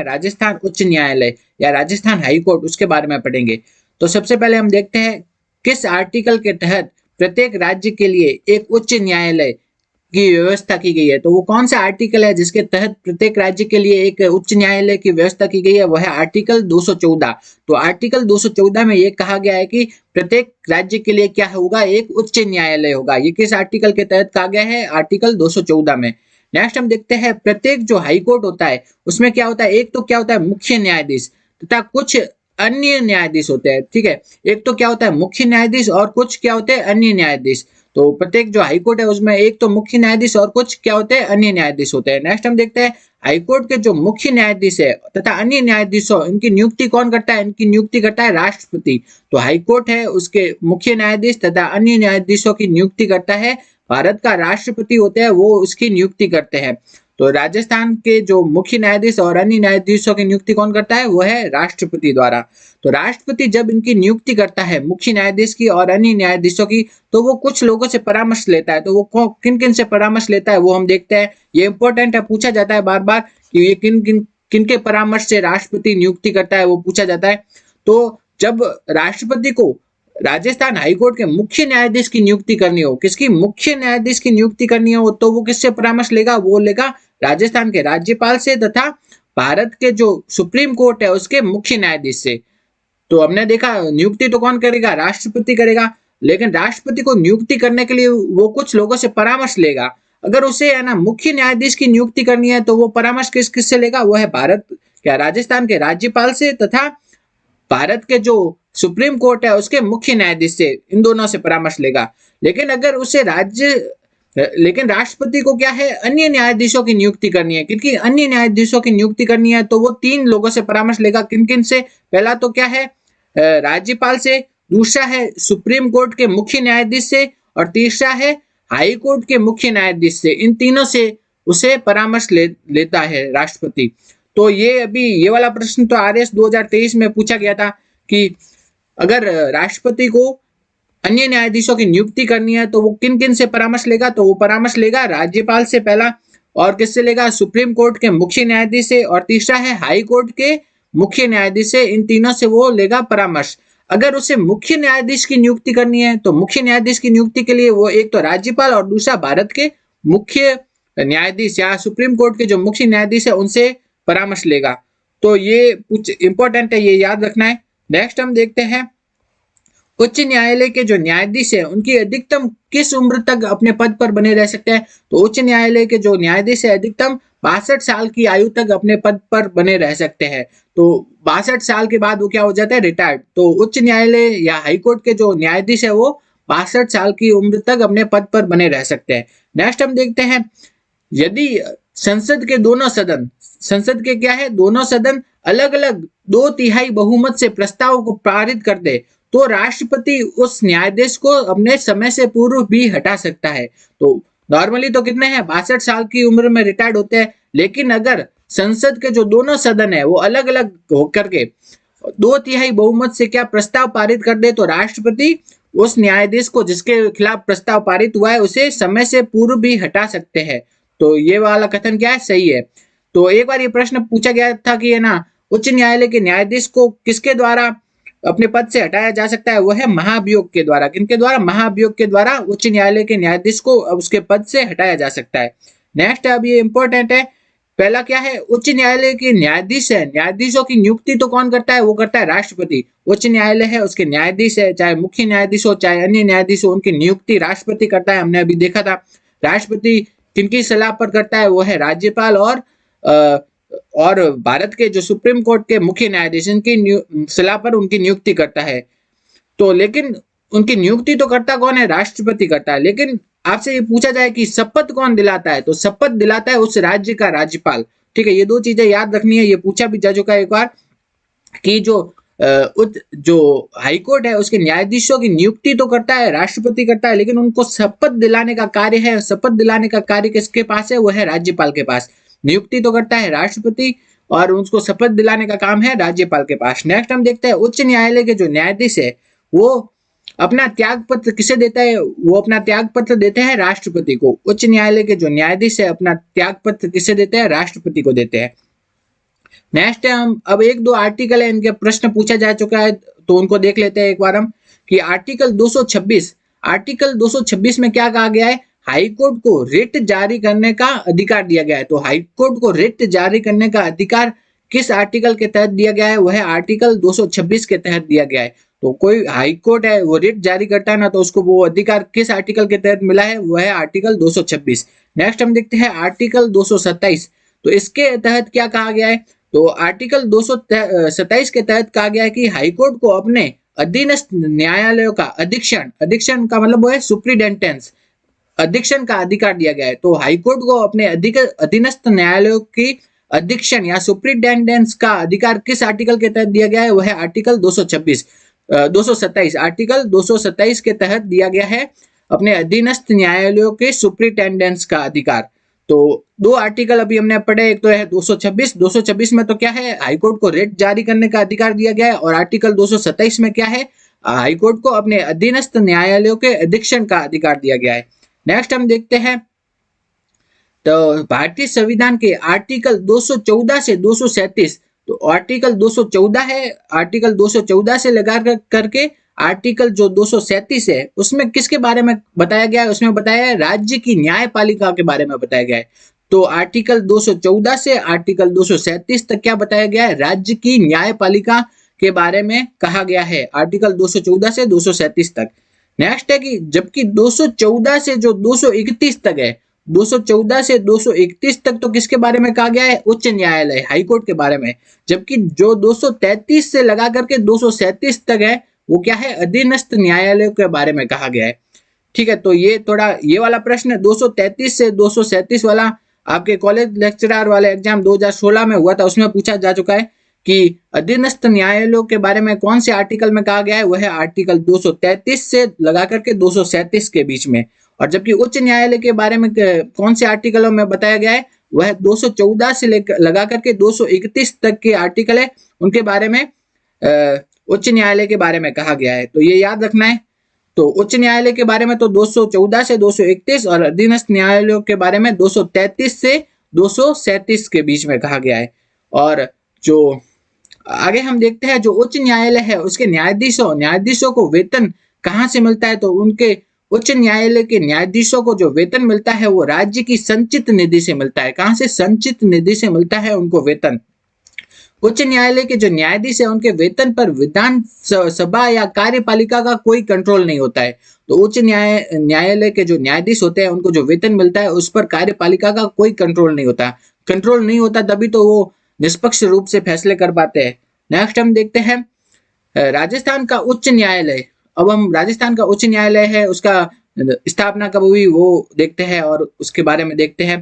राजस्थान उच्च न्यायालय या राजस्थान हाई कोर्ट, उसके बारे में पढ़ेंगे। तो सबसे पहले हम देखते हैं किस आर्टिकल के तहत प्रत्येक राज्य के लिए एक उच्च न्यायालय की व्यवस्था की गई है। तो वो कौन सा आर्टिकल है जिसके तहत प्रत्येक राज्य के लिए एक उच्च न्यायालय की व्यवस्था की गई है, वह है आर्टिकल 214। तो आर्टिकल 214 में ये कहा गया है कि प्रत्येक राज्य के लिए क्या होगा, एक उच्च न्यायालय होगा। ये किस आर्टिकल के तहत कहा गया है, आर्टिकल 214 में। नेक्स्ट हम देखते हैं प्रत्येक जो हाई कोर्ट होता है उसमें क्या होता है, एक तो क्या होता है मुख्य न्यायाधीश तथा कुछ अन्य न्यायाधीश होते हैं। ठीक है, एक तो क्या होता है मुख्य न्यायाधीश और कुछ क्या होते हैं अन्य न्यायाधीश। तो प्रत्येक जो हाई कोर्ट है उसमें एक तो मुख्य न्यायाधीश और कुछ क्या होते हैं अन्य न्यायाधीश होते हैं। नेक्स्ट हम देखते हैं हाई कोर्ट के जो मुख्य न्यायाधीश है तथा अन्य न्यायाधीशों, इनकी नियुक्ति कौन करता है, इनकी नियुक्ति करता है राष्ट्रपति। तो हाई कोर्ट है उसके मुख्य न्यायाधीश तथा अन्य न्यायाधीशों की नियुक्ति करता है भारत का राष्ट्रपति होते हैं, वो उसकी नियुक्ति करते हैं। तो राजस्थान के जो मुख्य न्यायाधीश और अन्य न्यायाधीशों की नियुक्ति कौन करता है, वो है राष्ट्रपति द्वारा। तो राष्ट्रपति जब इनकी नियुक्ति करता है मुख्य न्यायाधीश की और अन्य न्यायाधीशों की, तो वो कुछ लोगों से परामर्श लेता है। तो वो किन किन से परामर्श लेता है वो हम देखते हैं। ये इंपॉर्टेंट है, पूछा जाता है बार बार कि ये किन किन किन के परामर्श से राष्ट्रपति नियुक्ति करता है, वो पूछा जाता है। तो जब राष्ट्रपति को राजस्थान हाईकोर्ट के मुख्य न्यायाधीश की नियुक्ति करनी हो, किसकी मुख्य न्यायाधीश की नियुक्ति करनी हो, तो वो किससे परामर्श लेगा, वो लेगा राजस्थान के राज्यपाल से तथा भारत के जो सुप्रीम कोर्ट है उसके मुख्य न्यायाधीश से। तो हमने देखा नियुक्ति तो कौन करेगा, राष्ट्रपति करेगा, लेकिन राष्ट्रपति को नियुक्ति करने के लिए वो कुछ लोगों से परामर्श लेगा। अगर उसे है ना मुख्य न्यायाधीश की नियुक्ति करनी है तो वो परामर्श किस किस से लेगा, वो है भारत क्या राजस्थान के राज्यपाल से तथा भारत के जो सुप्रीम कोर्ट है उसके मुख्य न्यायाधीश से, इन दोनों से परामर्श लेगा। लेकिन अगर उसे लेकिन राष्ट्रपति को क्या है अन्य न्यायाधीशों की नियुक्ति करनी है, क्योंकि अन्य न्यायाधीशों की नियुक्ति करनी है तो वो तीन लोगों से परामर्श लेगा। किन किन से, पहला तो क्या है राज्यपाल से, दूसरा है सुप्रीम कोर्ट के मुख्य न्यायाधीश से और तीसरा है हाई कोर्ट के मुख्य न्यायाधीश से। इन तीनों से उसे परामर्श लेता है राष्ट्रपति। तो ये वाला प्रश्न तो आरएस 2023 में पूछा गया था कि अगर राष्ट्रपति को अन्य न्यायाधीशों की नियुक्ति करनी है तो वो किन किन से परामर्श लेगा, तो वो परामर्श लेगा राज्यपाल से पहला, और किससे लेगा, सुप्रीम कोर्ट के मुख्य न्यायाधीश से, और तीसरा है हाई कोर्ट के मुख्य न्यायाधीश से। इन तीनों से वो लेगा परामर्श। अगर उसे मुख्य न्यायाधीश की नियुक्ति करनी है तो मुख्य न्यायाधीश की नियुक्ति के लिए वो एक तो राज्यपाल और दूसरा भारत के मुख्य न्यायाधीश या सुप्रीम कोर्ट के जो मुख्य न्यायाधीश है उनसे परामर्श लेगा। तो ये कुछ इंपॉर्टेंट है, ये याद रखना है। नेक्स्ट हम देखते हैं उच्च न्यायालय के जो न्यायाधीश है उनकी अधिकतम किस उम्र तक अपने पद पर बने रह सकते हैं। तो उच्च न्यायालय के जो न्यायाधीश है अधिकतम 62 साल की आयु तक अपने पद पर बने रह सकते हैं। तो 62 साल के बाद वो क्या हो जाता है, रिटायर्ड। तो उच्च न्यायालय या हाईकोर्ट के जो न्यायाधीश है वो 62 साल की उम्र तक अपने पद पर बने रह सकते हैं। नेक्स्ट हम देखते हैं यदि संसद के दोनों सदन, संसद के क्या है दोनों सदन अलग अलग 2/3 बहुमत से प्रस्ताव को पारित कर दे तो राष्ट्रपति उस न्यायाधीश को अपने समय से पूर्व भी हटा सकता है। तो नॉर्मली तो कितने हैं 62 साल की उम्र में रिटायर्ड होते हैं, लेकिन अगर संसद के जो दोनों सदन है वो अलग अलग होकर के 2/3 बहुमत से क्या प्रस्ताव पारित कर दे तो राष्ट्रपति उस न्यायाधीश को जिसके खिलाफ प्रस्ताव पारित हुआ है उसे समय से पूर्व भी हटा सकते हैं। तो ये वाला कथन क्या है, सही है। तो एक बार ये प्रश्न पूछा गया था कि है ना उच्च न्यायालय के न्यायाधीश को किसके द्वारा अपने पद से हटाया जा सकता है, वो है महाभियोग के द्वारा। किनके द्वारा, महाभियोग के द्वारा उच्च न्यायालय के न्यायाधीश को उसके पद से हटाया जा सकता है। नेक्स्ट अब ये इंपॉर्टेंट है, पहला क्या है, उच्च न्यायालय के न्यायाधीश है, न्यायाधीशों की नियुक्ति तो कौन करता है, वो करता है राष्ट्रपति। उच्च न्यायालय है उसके न्यायाधीश है, चाहे मुख्य न्यायाधीश हो चाहे अन्य न्यायाधीश हो, उनकी नियुक्ति राष्ट्रपति करता है। हमने अभी देखा था राष्ट्रपति किनकी सलाह पर करता है, वो है राज्यपाल और भारत के जो सुप्रीम कोर्ट के मुख्य न्यायाधीश इनकी सलाह पर उनकी नियुक्ति करता है। तो लेकिन उनकी नियुक्ति तो करता कौन है, राष्ट्रपति करता है। लेकिन आपसे ये पूछा जाए कि शपथ कौन दिलाता है, तो शपथ दिलाता है उस राज्य का राज्यपाल। ठीक है, ये दो चीजें याद रखनी है। ये पूछा भी जा चुका है एक बार कि जो हाईकोर्ट है उसके न्यायाधीशों की नियुक्ति तो करता है राष्ट्रपति करता है, लेकिन उनको शपथ दिलाने का कार्य है, शपथ दिलाने का कार्य किसके पास है, वो है राज्यपाल के पास। नियुक्ति तो करता है राष्ट्रपति और उसको शपथ दिलाने का काम है राज्यपाल के पास। नेक्स्ट हम देखते हैं उच्च न्यायालय के जो न्यायाधीश है वो अपना त्याग पत्र किसे देता है, वो अपना त्याग पत्र देते हैं राष्ट्रपति को। उच्च न्यायालय के जो न्यायाधीश है अपना त्याग पत्र किसे देते हैं, राष्ट्रपति को देते हैं। नेक्स्ट है हम अब एक दो आर्टिकल है इनके प्रश्न पूछा जा चुका है तो उनको देख लेते हैं एक बार हम कि आर्टिकल 226 में क्या कहा गया है। हाई कोर्ट को रिट जारी करने का अधिकार दिया गया है। तो हाई कोर्ट को रिट जारी करने का अधिकार किस आर्टिकल के तहत दिया गया है, वह आर्टिकल 226 के तहत दिया गया है। तो कोई हाई कोर्ट है वो रिट जारी करता है ना, तो उसको वो अधिकार किस आर्टिकल के तहत मिला है, वह है आर्टिकल 226। नेक्स्ट हम देखते हैं आर्टिकल 227। तो इसके तहत क्या कहा गया है। तो आर्टिकल 227 के तहत कहा गया है कि हाईकोर्ट को अपने अधीनस्थ न्यायालयों का अधीक्षण का मतलब वो है सुप्रीडेंटेंस, अधीक्षण का अधिकार दिया गया है। तो हाईकोर्ट को अपने अधीनस्थ न्यायालयों की अधीक्षण या सुप्रीडेंटेंस का अधिकार किस आर्टिकल के तहत दिया गया है, वह है आर्टिकल 227 आर्टिकल 227 के तहत दिया गया है अपने अधीनस्थ न्यायालयों के सुप्रीटेंडेंस का अधिकार। तो दो आर्टिकल अभी हमने पढ़े, एक तो है 226 में तो क्या है, हाईकोर्ट को रिट जारी करने का अधिकार दिया गया है, और आर्टिकल 227 में क्या है, हाईकोर्ट को अपने अधीनस्थ न्यायालयों के अधीक्षण का अधिकार दिया गया है। नेक्स्ट हम देखते हैं तो भारतीय संविधान के आर्टिकल 214 से 237। तो आर्टिकल 214 है, आर्टिकल 214 से लगा करके आर्टिकल जो 237 है उसमें किसके बारे में बताया गया है, उसमें बताया है राज्य की न्यायपालिका के बारे में बताया गया है। तो आर्टिकल 214 से आर्टिकल 237 तक क्या बताया गया है, राज्य की न्यायपालिका के बारे में कहा गया है, आर्टिकल 214 से 237 तक। नेक्स्ट है कि जबकि 214 से जो 231 तक है, 214 से 231 तक तो किसके बारे में कहा गया है, उच्च न्यायालय हाईकोर्ट के बारे में। जबकि जो 233 से लगा करके 237 तक है वो क्या है, अधीनस्थ न्यायालय के बारे में कहा गया है। ठीक है, तो ये थोड़ा ये वाला प्रश्न 233 से 237 वाला आपके कॉलेज लेक्चरर वाले एग्जाम 2016 में हुआ था, उसमें पूछा जा चुका है कि अधीनस्थ न्यायालयों के बारे में कौन से आर्टिकल में कहा गया है, वह है आर्टिकल 233 से लगा करके 237 के बीच में। और जबकि उच्च न्यायालय के बारे में कौन से आर्टिकलों में बताया गया है, वह 214 से लगा करके 231 तक के आर्टिकल है, उनके बारे में उच्च न्यायालय के बारे में कहा गया है। तो ये याद रखना है। तो उच्च न्यायालय के बारे में तो 214 से 231 और अधीनस्थ न्यायालयों के बारे में 233 से 237 के बीच में कहा गया है। और जो आगे हम देखते हैं जो उच्च न्यायालय है उसके न्यायाधीशों को वेतन कहाँ से मिलता है। तो उनके उच्च न्यायालय के न्यायाधीशों को जो वेतन मिलता है वो राज्य की संचित निधि से मिलता है। कहाँ से, संचित निधि से मिलता है उनको वेतन। उच्च न्यायालय के जो न्यायाधीश है उनके वेतन पर विधान सभा या कार्यपालिका का कोई कंट्रोल नहीं होता है। तो उच्च न्यायालय के जो न्यायाधीश होते हैं उनको जो वेतन मिलता है उस पर कार्यपालिका का कोई कंट्रोल नहीं होता। कंट्रोल नहीं होता तभी तो वो निष्पक्ष रूप से फैसले कर पाते हैं। नेक्स्ट हम देखते हैं राजस्थान का उच्च न्यायालय। अब हम राजस्थान का उच्च न्यायालय है उसका स्थापना कब हुई वो देखते हैं और उसके बारे में देखते हैं।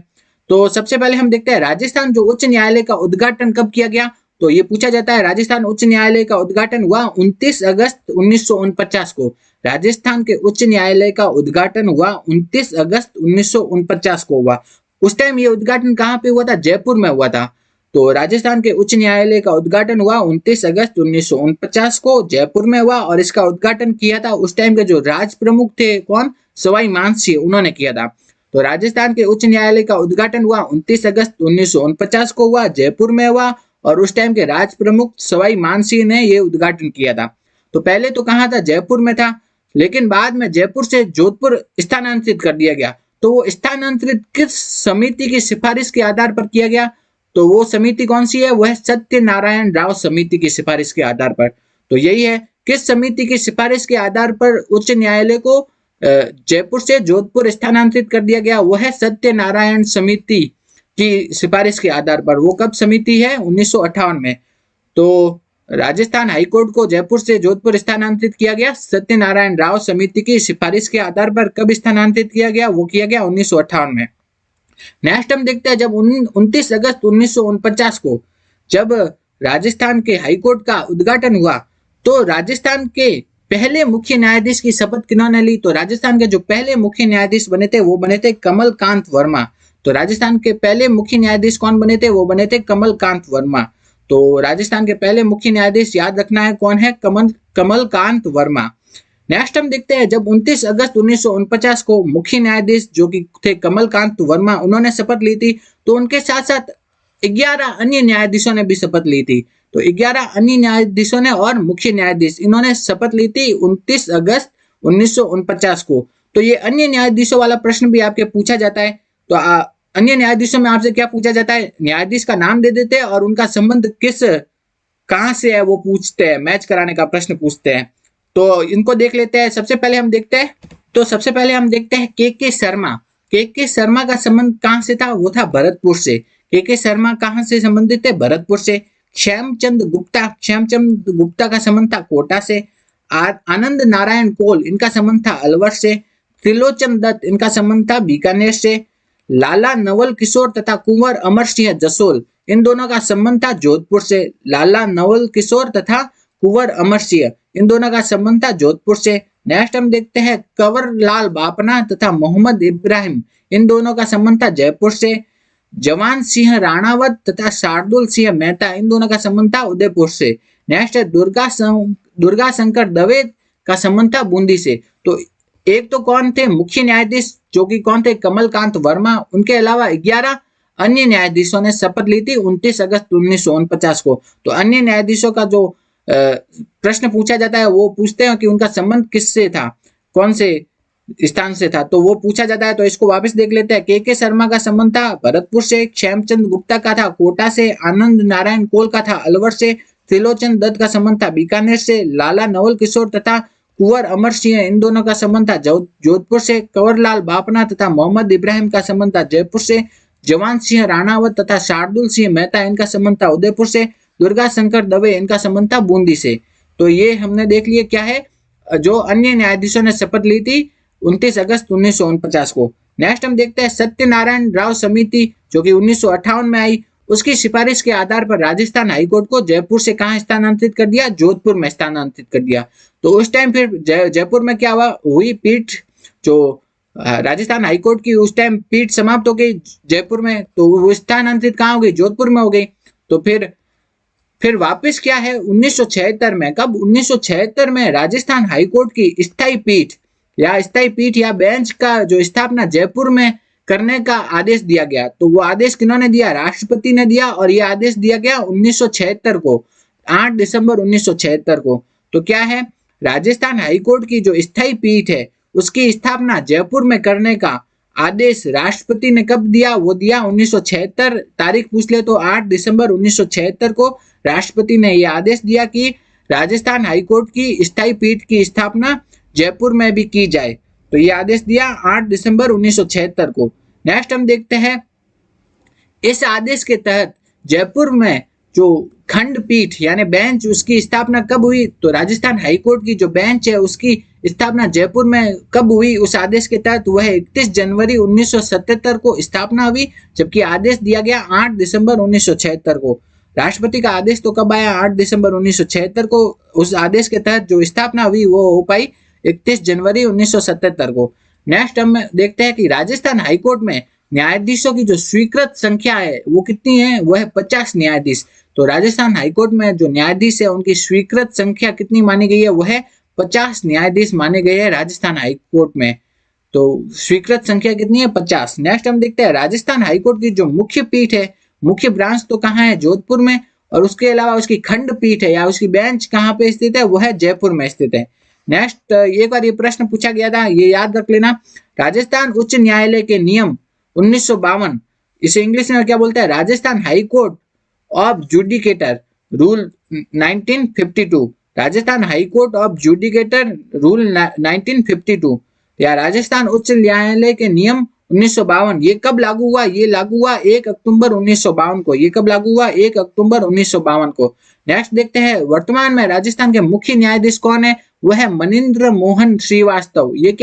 तो सबसे पहले हम देखते हैं राजस्थान जो उच्च न्यायालय का उद्घाटन कब किया गया। तो ये पूछा जाता है राजस्थान उच्च न्यायालय का उद्घाटन हुआ 29 अगस्त 1949 को। राजस्थान के उच्च न्यायालय का उद्घाटन हुआ 29 अगस्त 1949 को हुआ। उस टाइम ये उद्घाटन कहाँ पे हुआ था, जयपुर में हुआ था। तो राजस्थान के उच्च न्यायालय का उद्घाटन हुआ 29 अगस्त 1949 को जयपुर में हुआ। और इसका उद्घाटन किया था उस टाइम के जो राज प्रमुख थे, कौन, सवाई मानसिंह, उन्होंने किया था। तो राजस्थान के उच्च न्यायालय का उद्घाटन हुआ 29 अगस्त 1949 को हुआ, जयपुर में हुआ। और उस टाइम के राज प्रमुख सवाई मानसिंह ने यह उद्घाटन किया था। तो पहले तो कहाँ था, जयपुर में था, लेकिन बाद में जयपुर से जोधपुर स्थानांतरित कर दिया गया। तो वो स्थानांतरित किस समिति की सिफारिश के आधार पर किया गया। तो वो समिति कौन सी है, वह सत्यनारायण राव समिति की सिफारिश के आधार पर। तो यही है, किस समिति की सिफारिश के आधार पर उच्च न्यायालय को जयपुर से जोधपुर स्थानांतरित कर दिया गया, वह है सत्यनारायण समिति की सिफारिश के आधार पर। वो कब समिति है, 1958 में। तो राजस्थान हाईकोर्ट को जयपुर से जोधपुर स्थानांतरित किया गया सत्यनारायण राव समिति की सिफारिश के आधार पर। कब स्थानांतरित किया गया, वो किया गया 1958 में। नेक्स्ट हम देखते हैं जब 29 अगस्त 1949 को जब राजस्थान के हाईकोर्ट का उद्घाटन हुआ तो राजस्थान के पहले मुख्य न्यायाधीश की शपथ किन्होंने ली। तो राजस्थान के जो पहले मुख्य न्यायाधीश बने थे वो बने थे कमलकांत वर्मा। तो राजस्थान के पहले मुख्य न्यायाधीश कौन बने थे, वो बने थे कमलकांत वर्मा। तो राजस्थान के पहले मुख्य न्यायाधीश याद रखना है कौन है, कमलकांत वर्मा। नेक्स्ट हम देखते हैं जब 29 अगस्त 1949 को मुख्य न्यायाधीश जो कि थे कमलकांत वर्मा, उन्होंने शपथ ली थी। तो उनके साथ साथ 11 अन्य न्यायाधीशों ने भी शपथ ली थी। तो 11 अन्य न्यायाधीशों ने और मुख्य न्यायाधीश इन्होंने शपथ ली थी 29 अगस्त 1949 को। तो ये अन्य न्यायाधीशों वाला प्रश्न भी आपके पूछा जाता है। तो अन्य न्यायाधीशों में आपसे क्या पूछा जाता है, न्यायाधीश का नाम दे देते हैं और उनका संबंध कहां से है वो पूछते हैं, मैच कराने का प्रश्न पूछते हैं। तो इनको देख लेते हैं। सबसे पहले हम देखते हैं के शर्मा। के शर्मा का संबंध कहां से था, वो था भरतपुर से। के शर्मा कहां से संबंधित है, भरतपुर से। श्यामचंद गुप्ता का संबंध था कोटा से। आनंद नारायण कोल इनका संबंध था अलवर से। त्रिलोचन दत्त इनका संबंध था बीकानेर से। लाला नवल किशोर तथा कुंवर अमर सिंह जसोल इन दोनों का संबंध था जोधपुर से। लाला नवल किशोर तथा कुंवर अमर सिंह इन दोनों का संबंध था जोधपुर से। नेक्स्ट हम देखते हैं कंवरलाल बापना तथा मोहम्मद इब्राहिम इन दोनों का संबंध था जयपुर से। जवान सिंह राणावत तथा शार्दुल सिंह मेहता इन दोनों का संबंध था उदयपुर से। नेक्स्ट है दुर्गा शंकर दवे का संबंध था बूंदी से। तो एक तो कौन थे, मुख्य न्यायाधीश जो कि कौन थे, कमलकांत वर्मा। उनके अलावा 11 अन्य न्यायाधीशों ने शपथ ली थी 29 अगस्त 1949 को। तो अन्य न्यायाधीशों का जो प्रश्न पूछा जाता है वो पूछते हैं कि उनका संबंध किससे था, कौन से स्थान से था, तो वो पूछा जाता है। तो इसको वापस देख लेते हैं। के शर्मा का संबंध था भरतपुर से। श्यामचंद गुप्ता का था कोटा से। आनंद नारायण कोल का था अलवर से। त्रिलोचन दत्त का संबंध था बीकानेर से। लाला नवल किशोर तथा कुंवर अमर सिंह इन दोनों का संबंध था जोधपुर से। कंवरलाल बापना तथा मोहम्मद इब्राहिम का संबंध था जयपुर से। जवान सिंह राणावत तथा शार्दुल सिंह मेहता इनका संबंध था उदयपुर से। दुर्गा शंकर दवे इनका संबंध था बूंदी से। तो ये हमने देख लिया क्या है, जो अन्य न्यायाधीशों ने शपथ ली थी 29 अगस्त 1949 को। नेक्स्ट हम देखते हैं सत्यनारायण राव समिति जो कि 1958 में आई। उसकी सिफारिश के आधार पर राजस्थान हाईकोर्ट को जयपुर से कहां स्थानांतरित कर दिया, जोधपुर में स्थानांतरित कर दिया। तो उस टाइम फिर जयपुर में क्या हुई पीठ, जो राजस्थान हाईकोर्ट की उस टाइम पीठ समाप्त हो गई जयपुर में, तो वो स्थानांतरित कहां हो गई, जोधपुर में हो गई। तो फिर वापस क्या है 1976 में, कब 1976 में राजस्थान हाईकोर्ट की स्थायी पीठ या बेंच का जो स्थापना जयपुर में करने का आदेश दिया गया। तो वो आदेश किन्होंने दिया, राष्ट्रपति ने दिया। और ये आदेश दिया गया 1976 को, 8 दिसंबर 1976 को। तो क्या है, राजस्थान हाईकोर्ट की जो स्थायी पीठ है उसकी स्थापना जयपुर में करने का आदेश राष्ट्रपति ने कब दिया, वो दिया 1976। तारीख पूछ ले तो 8 दिसंबर 1976 को राष्ट्रपति ने यह आदेश दिया कि राजस्थान हाईकोर्ट की स्थायी पीठ की स्थापना जयपुर में भी की जाए। तो यह आदेश दिया 8 दिसंबर 1976 को। नेक्स्ट हम देखते हैं, इस आदेश के तहत जयपुर में जो खंडपीठ यानी बेंच उसकी स्थापना कब हुई, तो राजस्थान हाईकोर्ट की जो बेंच है उसकी स्थापना जयपुर में कब हुई उस आदेश के तहत, वह 31 जनवरी 1977 को स्थापना हुई। जबकि आदेश दिया गया 8 दिसंबर 1976 को। राष्ट्रपति का आदेश तो कब आया, 8 दिसंबर 1976 को। उस आदेश के तहत जो स्थापना हुई वो हो पाई 31 जनवरी 1977 को। नेक्स्ट हम देखते हैं कि राजस्थान हाईकोर्ट में न्यायाधीशों की जो स्वीकृत संख्या है वो कितनी है, वह है 50 न्यायाधीश। तो राजस्थान हाईकोर्ट में जो न्यायाधीश है उनकी स्वीकृत संख्या कितनी मानी गई है, वह है 50 न्यायाधीश माने गए हैं राजस्थान हाईकोर्ट में। तो स्वीकृत संख्या कितनी है, 50। नेक्स्ट हम देखते हैं राजस्थान हाईकोर्ट की जो मुख्य पीठ है, मुख्य ब्रांच तो कहाँ है, जोधपुर में। और उसके अलावा उसकी खंडपीठ है या उसकी बेंच कहाँ पे स्थित है, वह है जयपुर में स्थित है। नेक्स्ट एक बार ये प्रश्न पूछा गया था, ये याद रख लेना। राजस्थान उच्च न्यायालय के नियम 1952, इसे इंग्लिश में क्या बोलते हैं, Rajasthan high court of judicature rule 1952। Rajasthan high court of judicature rule 1952 या राजस्थान उच्च न्यायालय के नियम 1952, ये कब लागू हुआ, ये लागू हुआ 1 अक्टूबर 1952 को। ये कब लागू हुआ, 1 अक्टूबर 1952 को। नेक्स्ट देखते हैं, वर्तमान में राजस्थान के मुख्य न्यायाधीश कौन है, वह है मनिंद्र मोहन श्रीवास्तव। ये क्या